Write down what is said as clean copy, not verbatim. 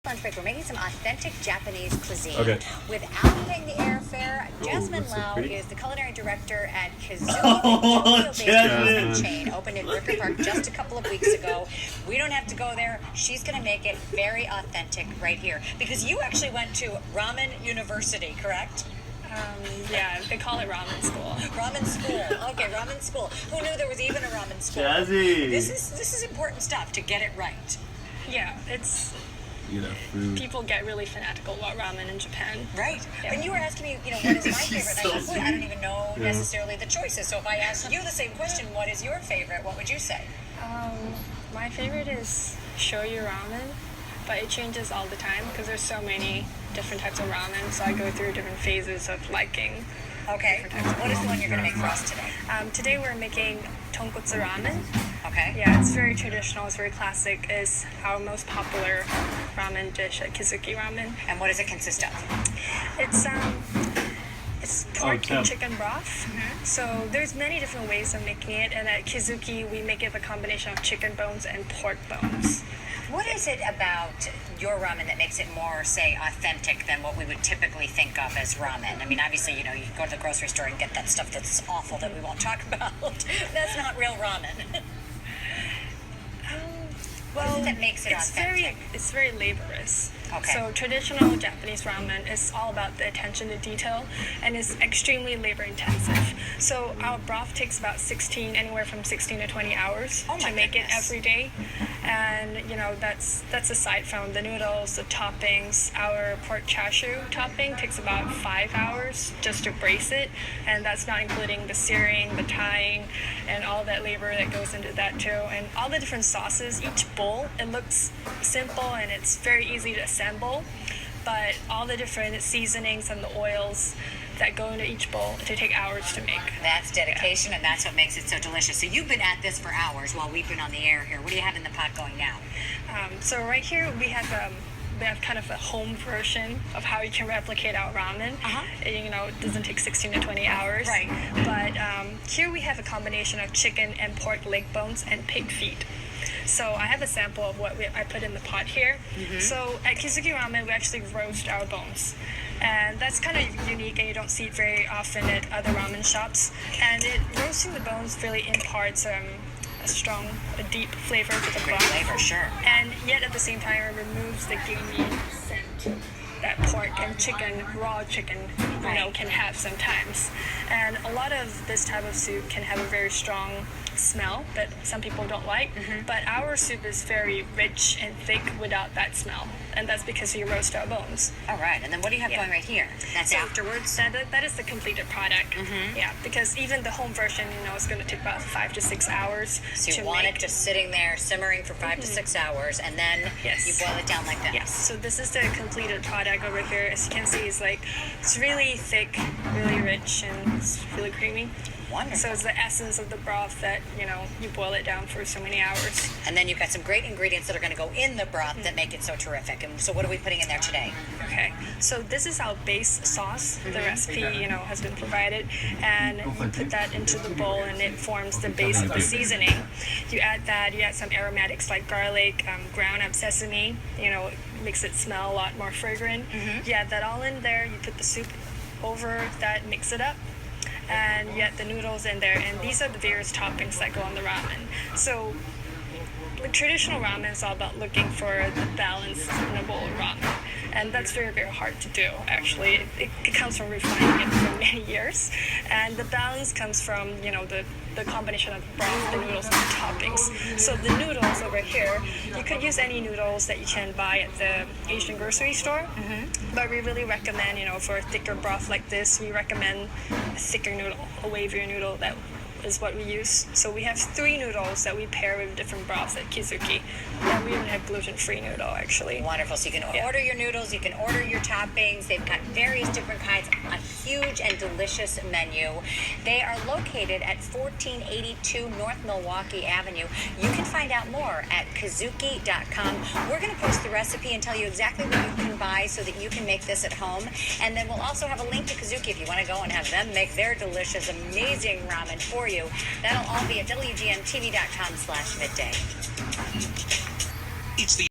Lunch break. We're making some authentic Japanese cuisine. Okay. Without paying the airfare, Jasmine that's so Lau pretty. is the culinary director at Kizuki, Oh, the Tokyo-based Jasmine. ramen chain, opened in Wicker Park just a couple of weeks ago. We don't have to go there. She's going to make it very authentic right here. Because you actually went to Ramen University, correct? Yeah, they call it ramen school. Ramen school. Okay, ramen school. Who knew there was even a ramen school? Jazzy. This is important stuff to get it right. Yeah, it's Food. people get really fanatical about ramen in Japan. Right. Yeah. When you were asking me, what is my She's favorite? so I said, I don't even know Yeah. necessarily the choices. So if I asked you the same question, what is your favorite? What would you say? My favorite is shoyu ramen, but it changes all the time because there's so many different types of ramen. So I go through different phases of liking. Okay. What is the one you're going to make for us today? Today we're making tonkotsu ramen. Okay. Yeah, it's very traditional. It's very classic. It's our most popular ramen dish at Kizuki Ramen. And what does it consist of? It's pork Tim. and chicken broth. So there's many different ways of making it, and at Kizuki we make it a combination of chicken bones and pork bones. What is it about your ramen that makes it more, say, authentic than what we would typically think of as ramen? I mean, obviously, you go to the grocery store and get that stuff that's awful that we won't talk about. That's not real ramen. What is it that makes it authentic? It's very laborious. Okay. So traditional Japanese ramen is all about the attention to detail, and is extremely labor intensive. So our broth takes about anywhere from 16 to 20 hours Oh my to make it goodness. every day, and that's aside from the noodles, the toppings. Our pork chashu topping takes about 5 hours just to braise it, and that's not including the searing, the tying, and all that labor that goes into that too, and all the different sauces. Each bowl, it looks simple and it's very easy to assemble, but all the different seasonings and the oils that go into each bowl to take hours to make. That's dedication, and that's what makes it so delicious. So you've been at this for hours while we've been on the air here. What do you have in the pot going now? So right here we have kind of a home version of how you can replicate our ramen. It doesn't take 16 to 20 hours. Right. But here we have a combination of chicken and pork leg bones and pig feet. So I have a sample of what I put in the pot here. So at Kizuki Ramen, we actually roast our bones. And that's kind of unique, and you don't see it very often at other ramen shops. And roasting the bones really imparts a deep flavor to the broth. Flavor, sure. And yet at the same time, it removes the gamey scent that pork and chicken, raw chicken, can have sometimes. And a lot of this type of soup can have a very strong smell that some people don't like. But our soup is very rich and thick without that smell. And that's because we roast our bones. All right, and then what do you have going right here? That's afterwards? That is the completed product. Yeah, because even the home version, is going to take about 5 to 6 hours So you to want make. it just sitting there simmering for 5 to 6 hours, and then Yes. you boil it down like that. Yes, so this is the completed product over here. As you can see, it's really thick, really rich, and it's really creamy. Wonderful. So it's the essence of the broth that, you boil it down for so many hours. And then you've got some great ingredients that are going to go in the broth that make it so terrific. And so what are we putting in there today? Okay, so this is our base sauce. The recipe, has been provided, and you put that into the bowl, and it forms the base of the seasoning. You add some aromatics like garlic, ground up sesame. It makes it smell a lot more fragrant. You add that all in there. You put the soup over that, mix it up, and you add the noodles in there. And these are the various toppings that go on the ramen. So the traditional ramen is all about looking for the balance in a bowl of ramen, and that's very, very hard to do. Actually, it comes from refining it for many years, and the balance comes from the combination of the broth, the noodles, and the toppings. So the noodles over here, you could use any noodles that you can buy at the Asian grocery store, but we really recommend, for a thicker broth like this, we recommend a thicker noodle, a wavier noodle that is what we use. So we have 3 noodles that we pair with different broths at Kizuki. And we even have gluten-free noodle, actually. Wonderful. So you can order your noodles, you can order your toppings. They've got various different kinds, a huge and delicious menu. They are located at 1482 North Milwaukee Avenue. You can find out more at kizuki.com. We're going to post the recipe and tell you exactly what you can buy so that you can make this at home. And then we'll also have a link to Kizuki if you want to go and have them make their delicious, amazing ramen for you. That'll all be at wgntv.com/midday. It's the